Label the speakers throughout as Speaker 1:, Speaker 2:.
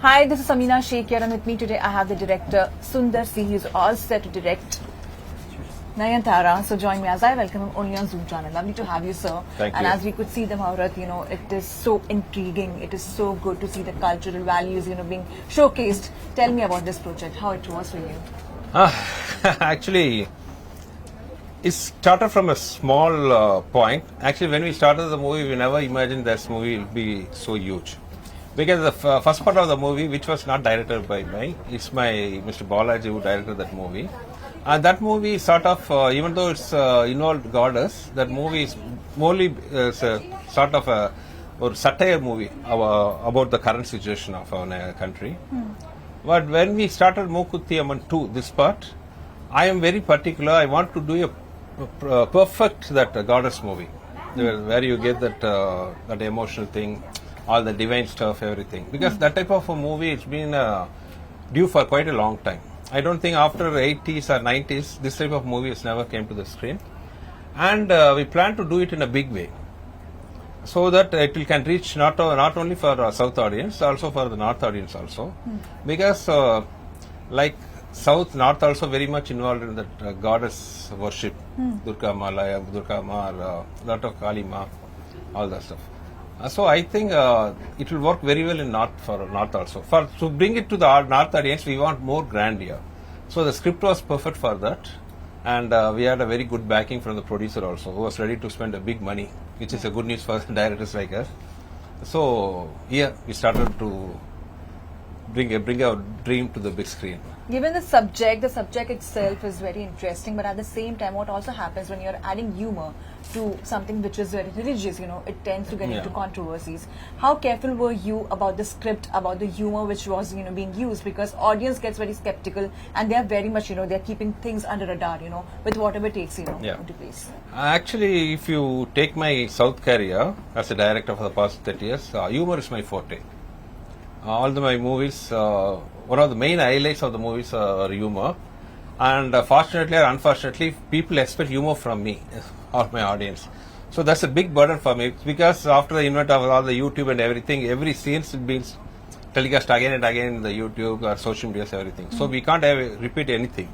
Speaker 1: Hi, this is Samina Sheikh here, and with me today I have the director Sundar C. He is all set to direct Nayanthara. So join me as I welcome him only on Zoom channel. Lovely to have you, sir.
Speaker 2: Thank
Speaker 1: and
Speaker 2: you.
Speaker 1: as we could see the Mahurat, it is so intriguing. It is so good to see the cultural values, being showcased. Tell me about this project, how it was for you.
Speaker 2: Actually, it started from a small point. Actually, when we started the movie, we never imagined this movie will be so huge. Because the first part of the movie, which was not directed by me, it's my Mr. Balaji who directed that movie. And that movie sort of, even though it's involved goddess, that movie is morely sort of a or satire movie about the current situation of our country. But when we started Mookuthi Amman 2, this part, I am very particular. I want to do a perfect that goddess movie, where you get that emotional thing, all the divine stuff, everything. Because that type of a movie, it's been due for quite a long time. I don't think after 80s or 90s, this type of movie has never came to the screen. And we plan to do it in a big way, so that it can reach not only for our South audience, also for the North audience also. Because like South, North also very much involved in that goddess worship, Durga Malaya, Durga Ma, lot of Kali Ma, all that stuff. So I think it will work very well in North also. To bring it to the North audience, we want more grandeur. So the script was perfect for that, and we had a very good backing from the producer also, who was ready to spend a big money, which is a good news for directors like us. So here we started to bring our dream to the big screen.
Speaker 1: Given the subject itself is very interesting, but at the same time, what also happens when you're adding humor to something which is very religious, it tends to get into controversies. How careful were you about the script, about the humor which was, being used? Because audience gets very skeptical, and they are very much, they're keeping things under radar, with whatever it takes, into place.
Speaker 2: Actually, if you take my South career as a director for the past 30 years, humor is my forte. All my movies, one of the main highlights of the movies are humor, and fortunately or unfortunately, people expect humor from me or my audience. So that's a big burden for me, because after the invent of all the YouTube and everything, every scene is being telecast again and again in the YouTube or social media, everything. So we can't repeat anything.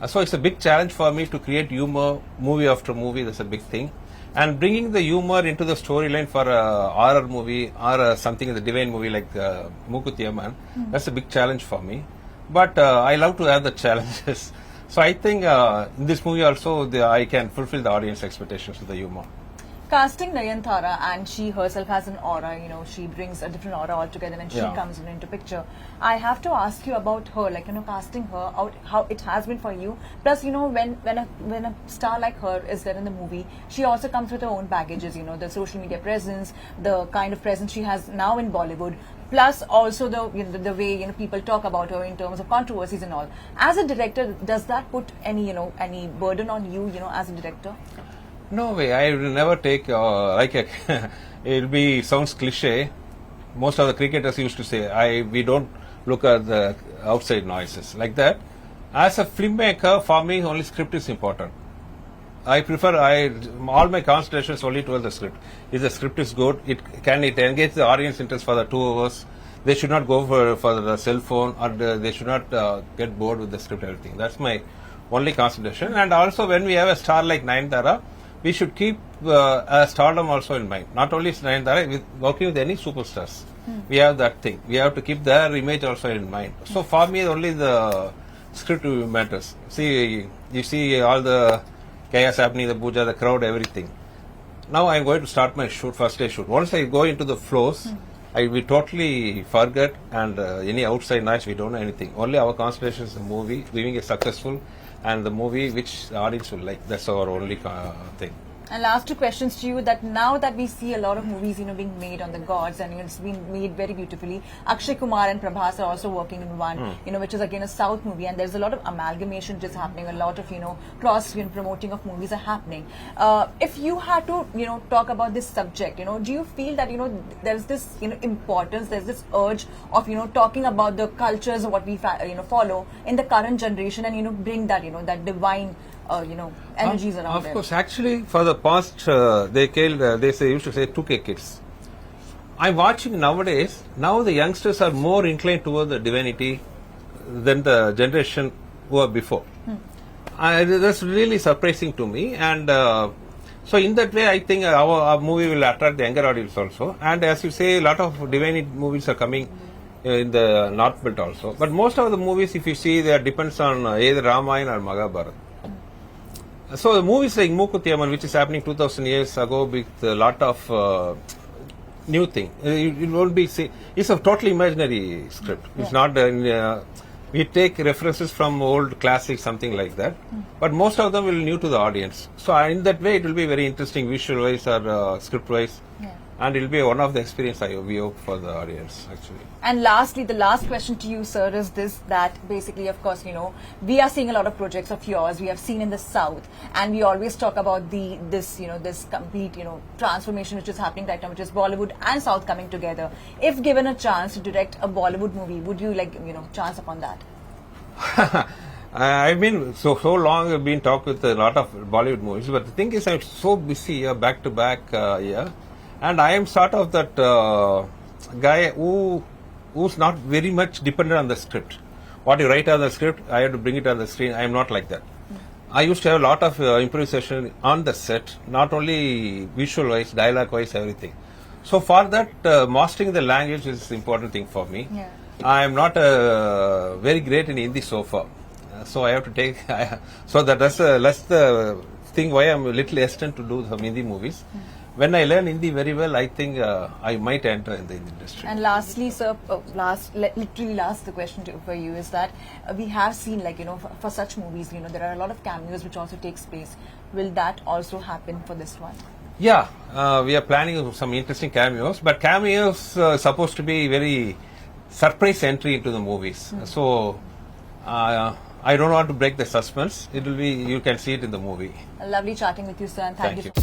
Speaker 2: So it's a big challenge for me to create humor movie after movie. That's a big thing. And bringing the humor into the storyline for a horror movie or something in the divine movie like Mookuthi Amman, that's a big challenge for me. But I love to have the challenges. So I think in this movie also I can fulfill the audience expectations with the humor.
Speaker 1: Casting Nayanthara, and she herself has an aura, she brings a different aura altogether, and she comes into picture. I have to ask you about her, casting her out, how it has been for you. Plus, when a star like her is there in the movie, she also comes with her own baggages, the social media presence, the kind of presence she has now in Bollywood. Plus, also the way people talk about her in terms of controversies and all. As a director, does that put any burden on you, as a director?
Speaker 2: No way. I will never take sounds cliche. Most of the cricketers used to say, we don't look at the outside noises like that. As a filmmaker, for me, only script is important. I prefer all my concentrations only towards the script. If the script is good, it engage the audience interest for the 2 hours. They should not go for the cell phone, or they should not get bored with the script. Everything. That's my only concentration. And also, when we have a star like Nayanthara, we should keep stardom also in mind. Not only Nayanthara, working with any superstars, we have that thing. We have to keep their image also in mind. So for me, only the script matters. You see all the chaos happening, the puja, the crowd, everything. Now I am going to start my first day shoot. Once I go into the flows, we totally forget, and any outside noise, we don't know anything. Only our concentration is the movie, giving it successful, and the movie which the audience will like. That's our only thing.
Speaker 1: And last 2 questions to you, that now that we see a lot of movies, being made on the gods, and it's been made very beautifully. Akshay Kumar and Prabhas are also working in one, which is again a South movie, and there's a lot of amalgamation just happening, a lot of, cross promoting of movies are happening. If you had to, talk about this subject, do you feel that, there's this, importance, there's this urge of, talking about the cultures of what we, follow in the current generation, and, bring that, that divine energies around
Speaker 2: Of course, actually, for the past decade, they used to say 2K kids. I'm watching nowadays, now the youngsters are more inclined toward the Divinity than the generation who are before. That's really surprising to me. And so in that way, I think our movie will attract the younger audience also. And as you say, a lot of Divinity movies are coming in the North Belt also. But most of the movies, if you see, they depends on either Ramayana or Mahabharata. So the movies like Mookuthi Amman, which is happening 2000 years ago with a lot of new thing. It won't be, it's a totally imaginary script. It's not, we take references from old classics, something like that. But most of them will be new to the audience. So in that way, it will be very interesting visual-wise or script-wise. And it will be one of the experience we hope for the audience, actually.
Speaker 1: And lastly, the last question to you, sir, is this, that basically, of course, we are seeing a lot of projects of yours we have seen in the South, and we always talk about this complete, transformation which is happening right now, which is Bollywood and South coming together. If given a chance to direct a Bollywood movie, would you chance upon that?
Speaker 2: I mean, so long I've been talking with a lot of Bollywood movies, but the thing is I'm so busy back to back here. And I am sort of that guy who's not very much dependent on the script. What you write on the script, I have to bring it on the screen. I am not like that. I used to have a lot of improvisation on the set, not only visual-wise, dialogue-wise, everything. So for that, mastering the language is the important thing for me. I am not very great in Hindi so far. So I have to take, so that's the thing why I'm a little hesitant to do some Hindi movies. When I learn Hindi very well, I think I might enter in the industry.
Speaker 1: And lastly, sir, literally last the question for you is that we have seen, for such movies, there are a lot of cameos which also takes place. Will that also happen for this one?
Speaker 2: Yeah, we are planning some interesting cameos, but cameos supposed to be very surprise entry into the movies. So I don't want to break the suspense. It will be, you can see it in the movie.
Speaker 1: Lovely chatting with you, sir, and thank you.